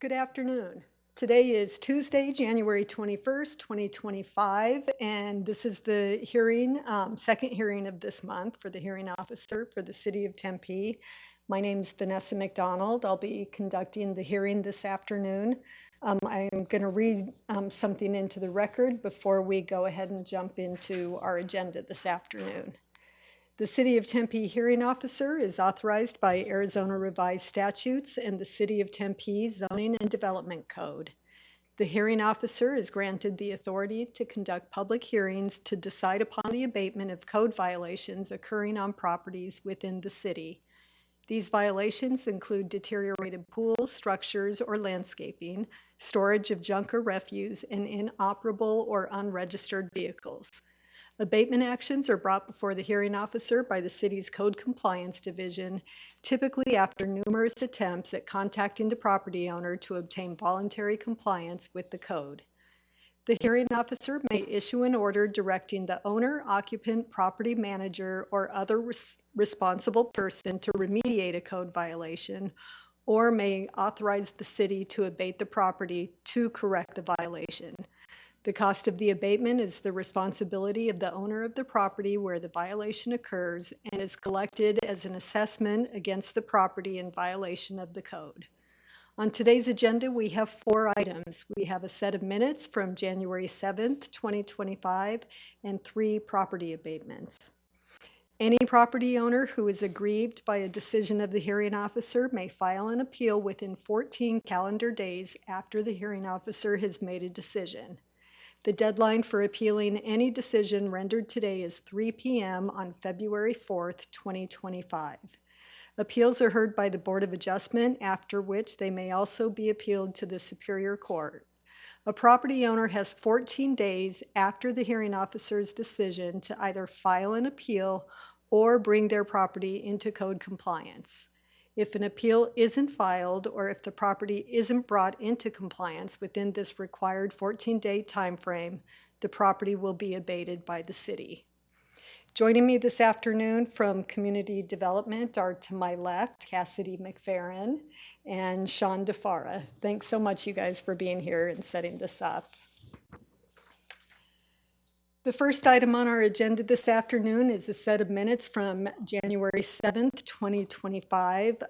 Good afternoon. Today is Tuesday, January 21st, 2025, and this is the hearing, second hearing of this month for the hearing officer for the City of Tempe. My name is Vanessa McDonald. I'll be conducting the hearing this afternoon. I'm going to read something into the record before we go ahead and jump into our agenda this afternoon. The City of Tempe hearing officer is authorized by Arizona Revised Statutes and the City of Tempe Zoning and Development Code. The hearing officer is granted the authority to conduct public hearings to decide upon the abatement of code violations occurring on properties within the city. These violations include deteriorated pools, structures, or landscaping, storage of junk or refuse, and inoperable or unregistered vehicles. Abatement actions are brought before the hearing officer by the city's Code Compliance Division, typically after numerous attempts at contacting the property owner to obtain voluntary compliance with the code. The hearing officer may issue an order directing the owner, occupant, property manager, or other responsible person to remediate a code violation, or may authorize the city to abate the property to correct the violation. The cost of the abatement is the responsibility of the owner of the property where the violation occurs and is collected as an assessment against the property in violation of the code. On today's agenda, we have 4 items. We have a set of minutes from January 7th, 2025, and 3 property abatements. Any property owner who is aggrieved by a decision of the hearing officer may file an appeal within 14 calendar days after the hearing officer has made a decision. The deadline for appealing any decision rendered today is 3 p.m. on February 4th, 2025. Appeals are heard by the Board of Adjustment, after which they may also be appealed to the Superior Court. A property owner has 14 days after the hearing officer's decision to either file an appeal or bring their property into code compliance. If an appeal isn't filed or if the property isn't brought into compliance within this required 14-day time frame, the property will be abated by the city. Joining me this afternoon from Community Development are, to my left, Cassidy McFerrin and Sean DeFara. Thanks so much, you guys, for being here and setting this up. The first item on our agenda this afternoon is a set of minutes from January 7th, 2025.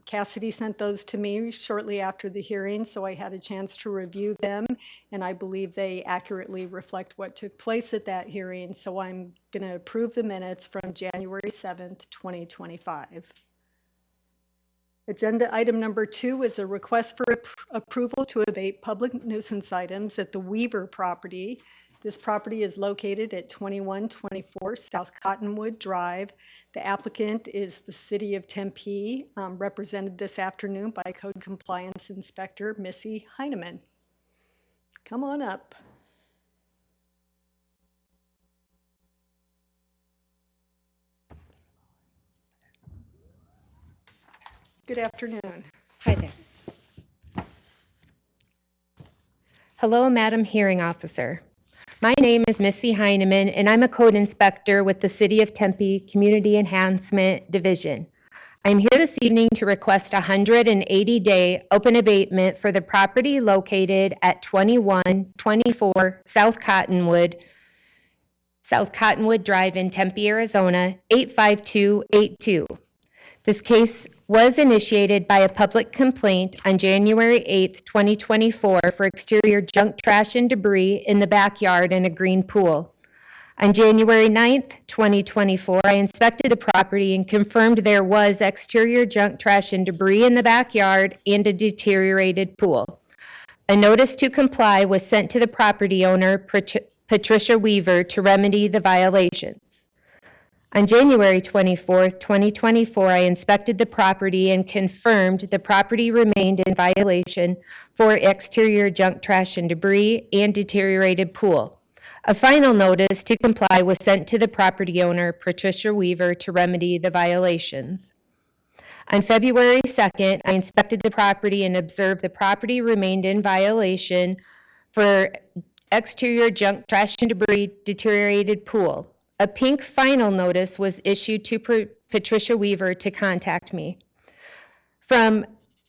Cassidy sent those to me shortly after the hearing, so I had a chance to review them, and I believe they accurately reflect what took place at that hearing, so I'm going to approve the minutes from January 7th, 2025. Agenda item number 2 is a request for approval to abate public nuisance items at the Weaver property. This property is located at 2124 South Cottonwood Drive. The applicant is the City of Tempe, represented this afternoon by Code Compliance Inspector Missy Heineman. Come on up. Good afternoon. Hi there. Hello, Madam Hearing Officer. My name is Missy Heineman, and I'm a code inspector with the City of Tempe Community Enhancement Division. I'm here this evening to request a 180-day open abatement for the property located at 2124 South Cottonwood Drive in Tempe, Arizona, 85282. This case was initiated by a public complaint on January 8th, 2024 for exterior junk, trash, and debris in the backyard and a green pool. On January 9th, 2024, I inspected the property and confirmed there was exterior junk, trash, and debris in the backyard and a deteriorated pool. A notice to comply was sent to the property owner, Patricia Weaver, to remedy the violations. On January 24th, 2024, I inspected the property and confirmed the property remained in violation for exterior junk, trash, and debris and deteriorated pool. A final notice to comply was sent to the property owner, Patricia Weaver, to remedy the violations. On February 2nd, I inspected the property and observed the property remained in violation for exterior junk, trash, and debris, deteriorated pool. A pink final notice was issued to Patricia Weaver to contact me. From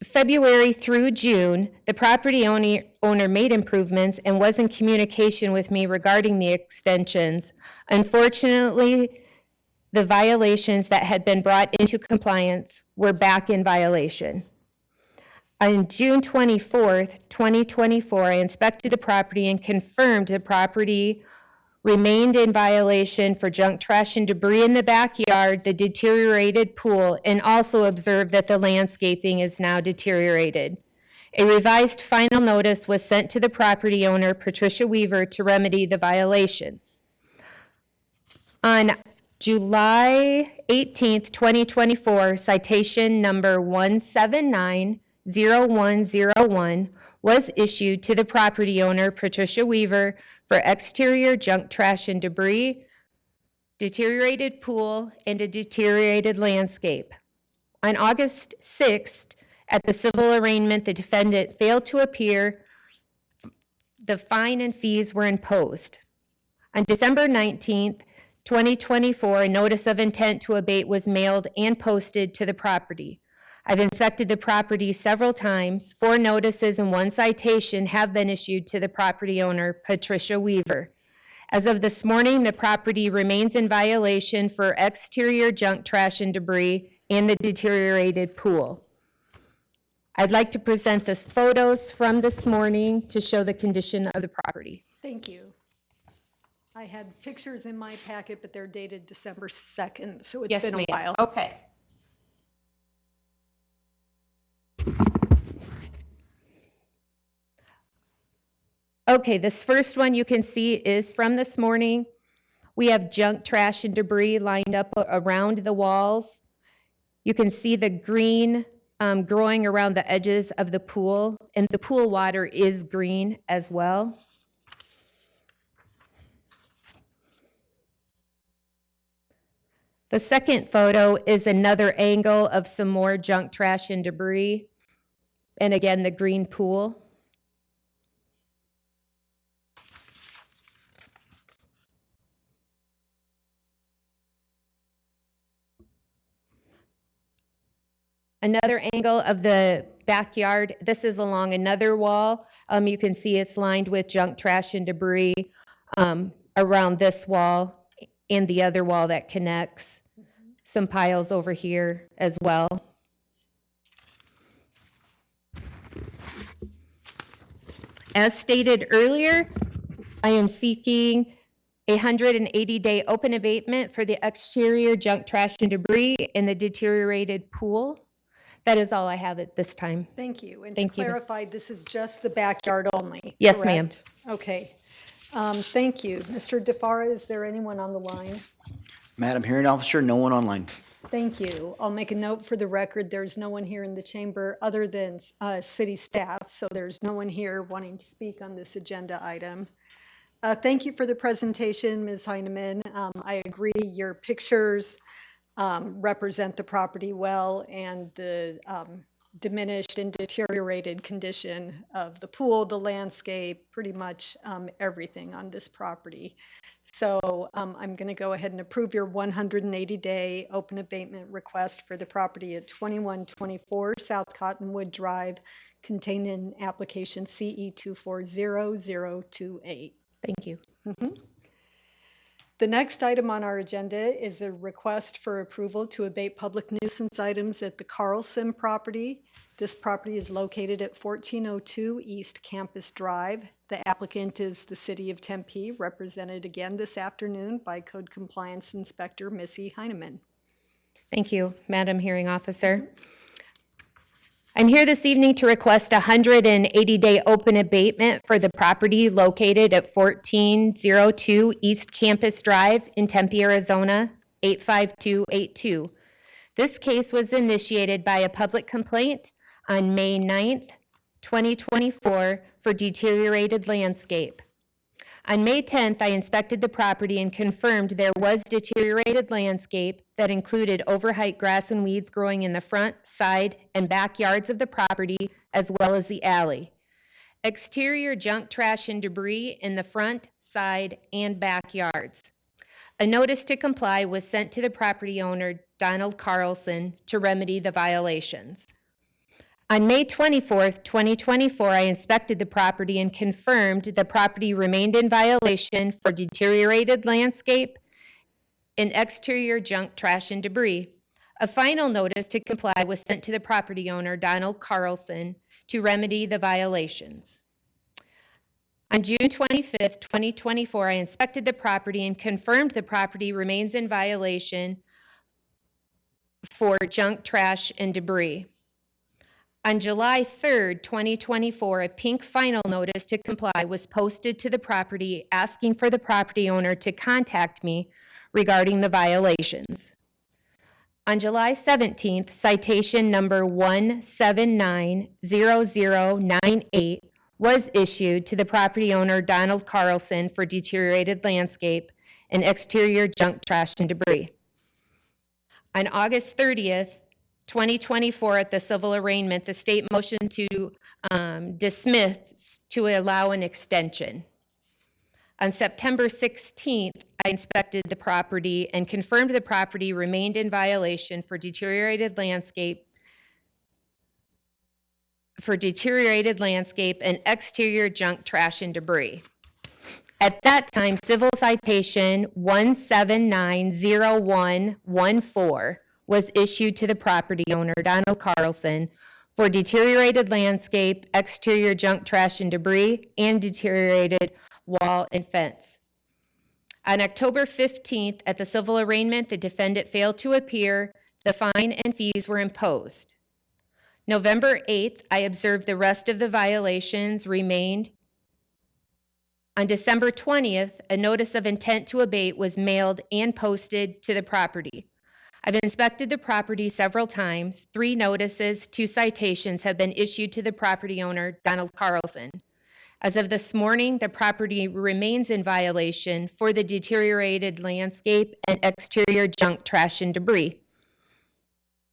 February through June, the property owner made improvements and was in communication with me regarding the extensions. Unfortunately, the violations that had been brought into compliance were back in violation. On June 24th, 2024, I inspected the property and confirmed the property remained in violation for junk, trash, and debris in the backyard, the deteriorated pool, and also observed that the landscaping is now deteriorated. A revised final notice was sent to the property owner, Patricia Weaver, to remedy the violations. On July 18th, 2024, citation number 1790101 was issued to the property owner, Patricia Weaver, for exterior junk, trash, and debris, deteriorated pool, and a deteriorated landscape. On August 6th, at the civil arraignment, the defendant failed to appear. The fine and fees were imposed. On December 19th, 2024, a notice of intent to abate was mailed and posted to the property. I've inspected the property several times. 4 notices and 1 citation have been issued to the property owner, Patricia Weaver. As of this morning, the property remains in violation for exterior junk, trash, and debris and the deteriorated pool. I'd like to present the photos from this morning to show the condition of the property. Thank you. I had pictures in my packet, but they're dated December 2nd, so it's been a while. Okay. Okay, this first one you can see is from this morning. We have junk, trash, and debris lined up around the walls. You can see the green growing around the edges of the pool, and the pool water is green as well. The second photo is another angle of some more junk, trash, and debris, and again, the green pool. Another angle of the backyard. This is along another wall. You can see it's lined with junk, trash, and debris around this wall and the other wall that connects. Some piles over here as well. As stated earlier, I am seeking a 180-day open abatement for the exterior junk, trash, and debris in the deteriorated pool. That is all I have at this time. Thank you. And Thank to you. clarify, this is just the backyard only, Yes, ma'am. correct? Okay. Thank you. Mr. DeFara, is there anyone on the line? Madam Hearing Officer, no one online. Thank you. I'll make a note for the record. There's no one here in the chamber other than city staff, so there's no one here wanting to speak on this agenda item. Thank you for the presentation, Ms. Heineman. I agree, your pictures represent the property well, and the diminished and deteriorated condition of the pool, the landscape, pretty much everything on this property. So I'm going to go ahead and approve your 180-day open abatement request for the property at 2124 South Cottonwood Drive, contained in application CE 240028. Thank you. The next item on our agenda is a request for approval to abate public nuisance items at the Carlson property. This property is located at 1402 East Campus Drive. The applicant is the City of Tempe, represented again this afternoon by Code Compliance Inspector Missy Heineman. Thank you, Madam Hearing Officer. I'm here this evening to request a 180-day open abatement for the property located at 1402 East Campus Drive in Tempe, Arizona, 85282. This case was initiated by a public complaint on May 9th, 2024 for deteriorated landscape. On May 10th, I inspected the property and confirmed there was deteriorated landscape that included overheight grass and weeds growing in the front, side, and backyards of the property, as well as the alley. Exterior junk, trash, and debris in the front, side, and backyards. A notice to comply was sent to the property owner, Donald Carlson, to remedy the violations. On May 24th, 2024, I inspected the property and confirmed the property remained in violation for deteriorated landscape and exterior junk, trash, and debris. A final notice to comply was sent to the property owner, Donald Carlson, to remedy the violations. On June 25th, 2024, I inspected the property and confirmed the property remains in violation for junk, trash, and debris. On July 3rd, 2024, a pink final notice to comply was posted to the property asking for the property owner to contact me regarding the violations. On July 17th, citation number 1790098 was issued to the property owner, Donald Carlson, for deteriorated landscape and exterior junk, trash, and debris. On August 30th, 2024, at the civil arraignment, the state motioned to dismiss to allow an extension. On September 16th, I inspected the property and confirmed the property remained in violation for deteriorated landscape and exterior junk, trash, and debris. At that time, civil citation 1790114 was issued to the property owner, Donald Carlson, for deteriorated landscape, exterior junk, trash, and debris, and deteriorated wall and fence. On October 15th, at the civil arraignment, the defendant failed to appear. The fine and fees were imposed. November 8th, I observed the rest of the violations remained. On December 20th, a notice of intent to abate was mailed and posted to the property. I've inspected the property several times. 3 notices, 2 citations have been issued to the property owner, Donald Carlson. As of this morning, the property remains in violation for the deteriorated landscape and exterior junk, trash, and debris.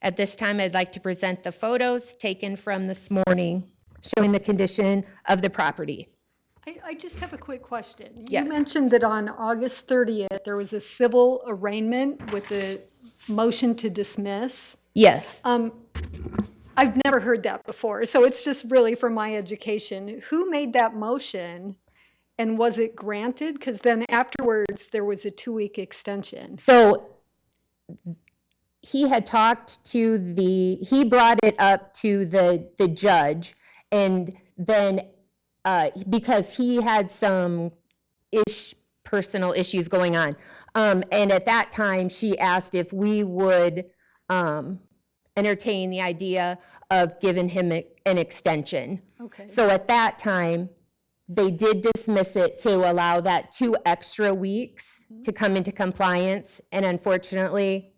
At this time, I'd like to present the photos taken from this morning showing the condition of the property. I just have a quick question. Yes. You mentioned that on August 30th, there was a civil arraignment with a motion to dismiss. Yes. I've never heard that before, so it's just really for my education. Who made that motion, and was it granted? Because then afterwards, there was a 2-week extension. So he had talked to he brought it up to the judge, and then because he had some personal issues going on. And at that time, she asked if we would entertain the idea of giving him an extension. Okay. So at that time, they did dismiss it to allow that 2 extra weeks to come into compliance, and unfortunately,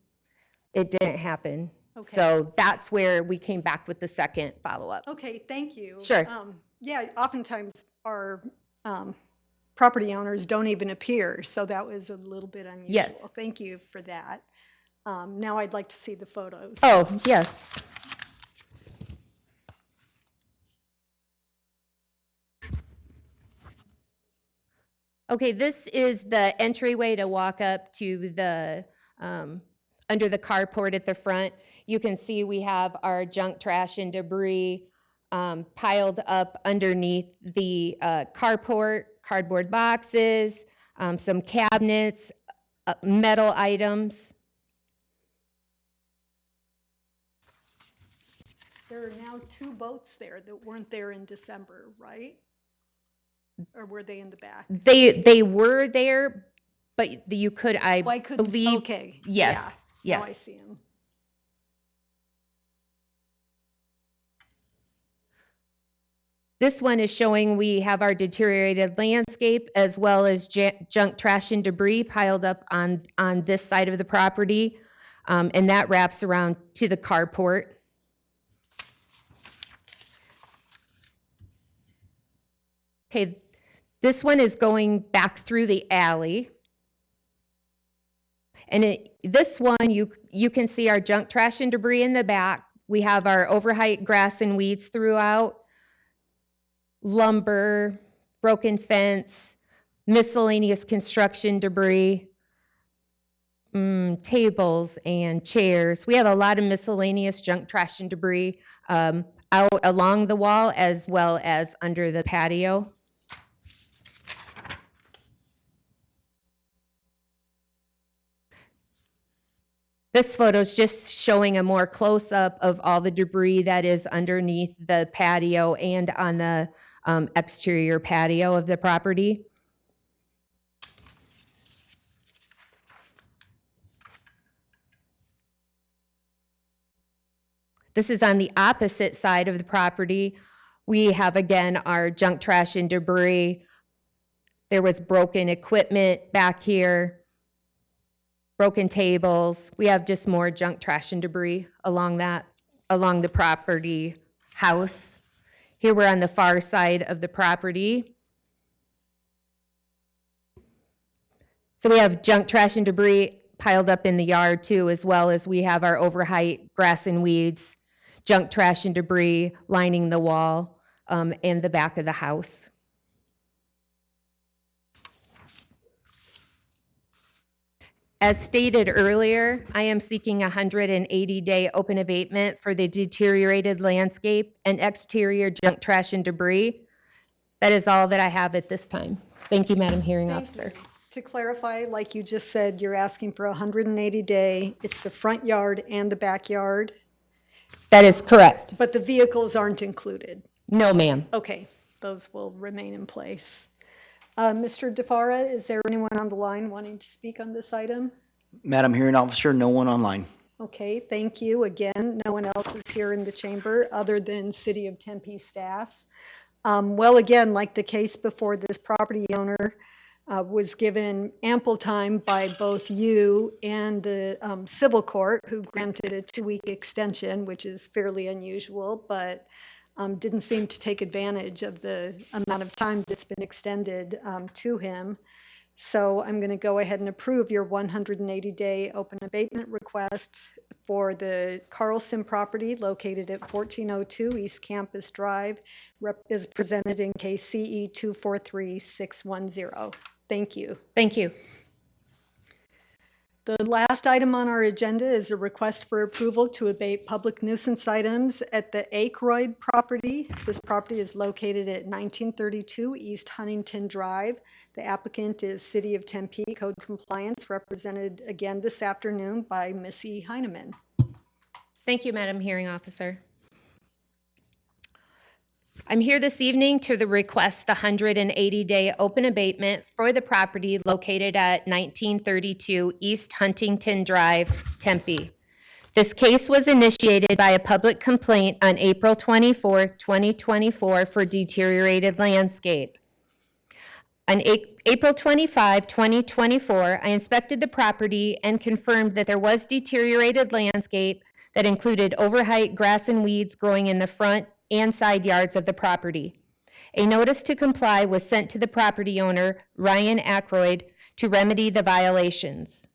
it didn't happen. Okay. So that's where we came back with the second follow-up. Okay, thank you. Sure. Yeah, oftentimes our property owners don't even appear, so that was a little bit unusual. Yes. Thank you for that. Now I'd like to see the photos. Oh, yes. Okay, this is the entryway to walk up to the, under the carport at the front. You can see we have our junk, trash, and debris piled up underneath the carport, cardboard boxes, some cabinets, metal items. There are now 2 boats there that weren't there in December, right? Or were they in the back? They were there, but you could, I Why couldn't, believe. okay. Yes, Yeah, now I yes. see them. This one is showing we have our deteriorated landscape as well as junk, trash, and debris piled up on this side of the property. And that wraps around to the carport. Okay, this one is going back through the alley. And this one, you can see our junk, trash, and debris in the back. We have our overheight grass and weeds throughout, lumber, broken fence, miscellaneous construction debris, tables and chairs. We have a lot of miscellaneous junk, trash, and debris. out along the wall as well as under the patio. This photo is just showing a more close-up of all the debris that is underneath the patio and on the exterior patio of the property. This is on the opposite side of the property. We have, again, our junk, trash, and debris. There was broken equipment back here, broken tables. We have just more junk, trash, and debris along the property house. Here we're on the far side of the property. So we have junk, trash, and debris piled up in the yard too, as well as we have our overheight grass and weeds, junk, trash, and debris lining the wall and the back of the house. As stated earlier, I am seeking a 180-day open abatement for the deteriorated landscape and exterior junk, trash, and debris. That is all that I have at this time. Thank you, Madam Hearing Thank Officer. you. To clarify, like you just said, you're asking for a 180-day. It's the front yard and the backyard, That is correct. but the vehicles aren't included. No, ma'am. Okay, those will remain in place. Mr. DeFara, is there anyone on the line wanting to speak on this item? Madam Hearing Officer, no one online. Okay, thank you. Again, no one else is here in the chamber other than City of Tempe staff. Well, again, like the case before, this property owner was given ample time by both you and the civil court, who granted a 2-week extension, which is fairly unusual, but didn't seem to take advantage of the amount of time that's been extended to him. So I'm going to go ahead and approve your 180-day open abatement request for the Carlson property located at 1402 East Campus Drive, is presented in case CE 243610. Thank you. Thank you. The last item on our agenda is a request for approval to abate public nuisance items at the Akeroyd property. This property is located at 1932 East Huntington Drive. The applicant is City of Tempe Code Compliance, represented again this afternoon by Missy Heineman. Thank you, Madam Hearing Officer. I'm here this evening to request the 180-day open abatement for the property located at 1932 East Huntington Drive, Tempe. This case was initiated by a public complaint on April 24, 2024 for deteriorated landscape. On April 25, 2024, I inspected the property and confirmed that there was deteriorated landscape that included overheight grass and weeds growing in the front and side yards of the property. A notice to comply was sent to the property owner, Ryan Ackroyd, to remedy the violations.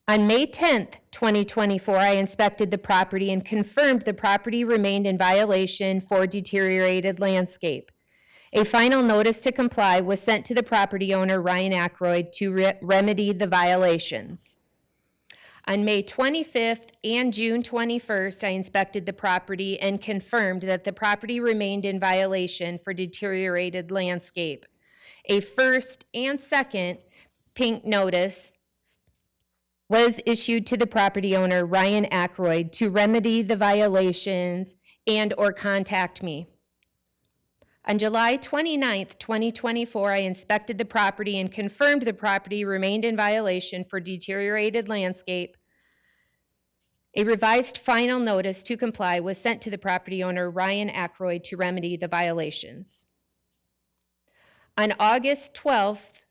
On May 10th, 2024, I inspected the property and confirmed the property remained in violation for deteriorated landscape. A final notice to comply was sent to the property owner, Ryan Ackroyd, to remedy the violations. On May 25th and June 21st, I inspected the property and confirmed that the property remained in violation for deteriorated landscape. A first and second pink notice was issued to the property owner, Ryan Ackroyd, to remedy the violations and/or contact me. On July 29th, 2024, I inspected the property and confirmed the property remained in violation for deteriorated landscape. A revised final notice to comply was sent to the property owner, Ryan Ackroyd, to remedy the violations. On August 12th,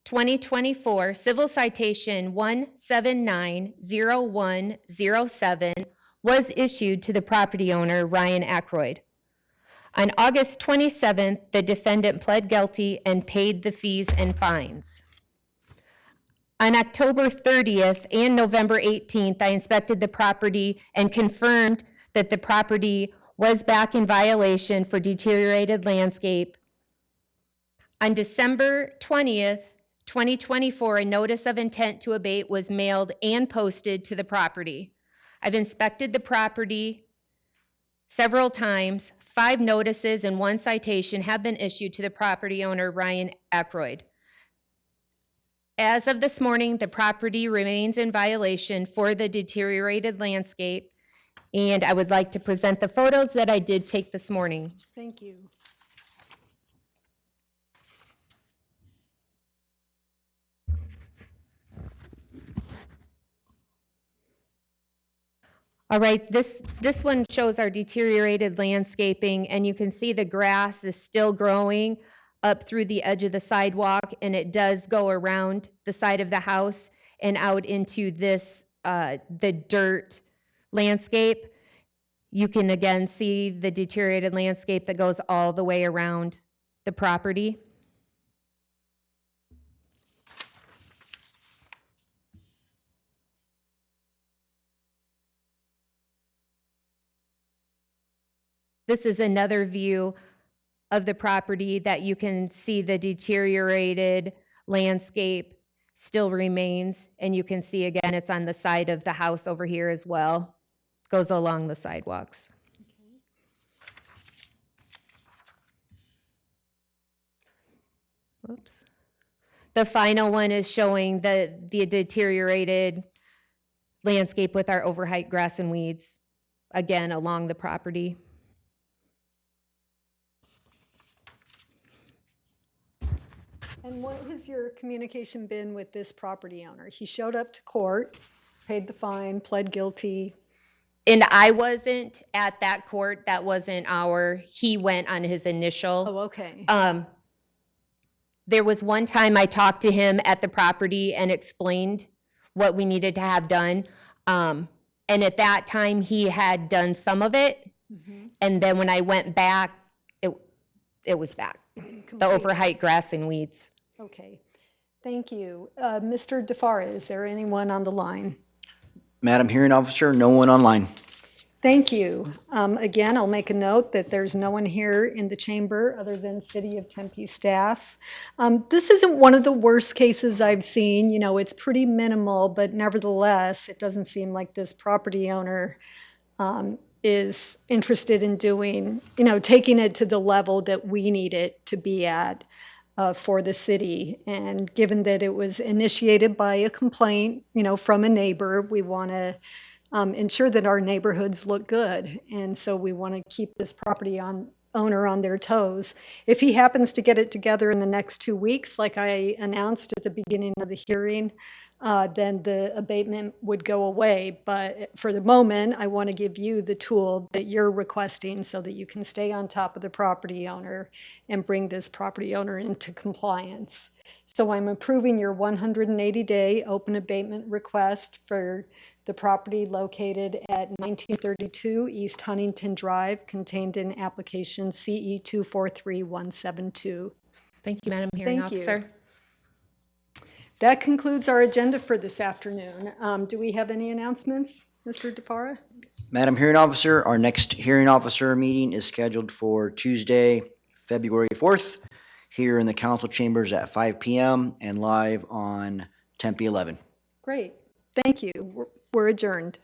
2024, Civil Citation 1790107 was issued to the property owner, Ryan Ackroyd. On August 27th, the defendant pled guilty and paid the fees and fines. On October 30th and November 18th, I inspected the property and confirmed that the property was back in violation for deteriorated landscape. On December 20th, 2024, a notice of intent to abate was mailed and posted to the property. I've inspected the property Several times, 5 notices and 1 citation have been issued to the property owner, Ryan Ackroyd. As of this morning, the property remains in violation for the deteriorated landscape, and I would like to present the photos that I did take this morning. Thank you. All right, this one shows our deteriorated landscaping, and you can see the grass is still growing up through the edge of the sidewalk, and it does go around the side of the house and out into this, the dirt landscape. You can again see the deteriorated landscape that goes all the way around the property. This is another view of the property that you can see the deteriorated landscape still remains, and you can see again it's on the side of the house over here as well. Goes along the sidewalks. Whoops. The final one is showing the deteriorated landscape with our overheight grass and weeds, again along the property. And what has your communication been with this property owner? He showed up to court, paid the fine, pled guilty. And I wasn't at that court. That wasn't he went on his initial. Oh, okay. There was one time I talked to him at the property and explained what we needed to have done. And at that time, he had done some of it. Mm-hmm. And then when I went back, it was back. The overheight grass and weeds. Okay, thank you. Mr. DeFara, is there anyone on the line? Madam Hearing Officer, no one online. Thank you. Again, I'll make a note that there's no one here in the chamber other than City of Tempe staff. This isn't one of the worst cases I've seen. You know, it's pretty minimal, but nevertheless, it doesn't seem like this property owner is interested in doing, you know, taking it to the level that we need it to be at for the city. And given that it was initiated by a complaint, you know, from a neighbor, we want to ensure that our neighborhoods look good. And so we want to keep this property owner on their toes. If he happens to get it together in the next 2 weeks, like I announced at the beginning of the hearing, then the abatement would go away. But for the moment, I want to give you the tool that you're requesting so that you can stay on top of the property owner and bring this property owner into compliance. So I'm approving your 180-day open abatement request for the property located at 1932 East Huntington Drive, contained in application CE 243172. Thank you, Madam Hearing Thank you. Officer. That concludes our agenda for this afternoon. Do we have any announcements, Mr. DeFara? Madam Hearing Officer, our next hearing officer meeting is scheduled for Tuesday, February 4th, here in the council chambers at 5 p.m. and live on Tempe 11. Great. Thank you. We're adjourned.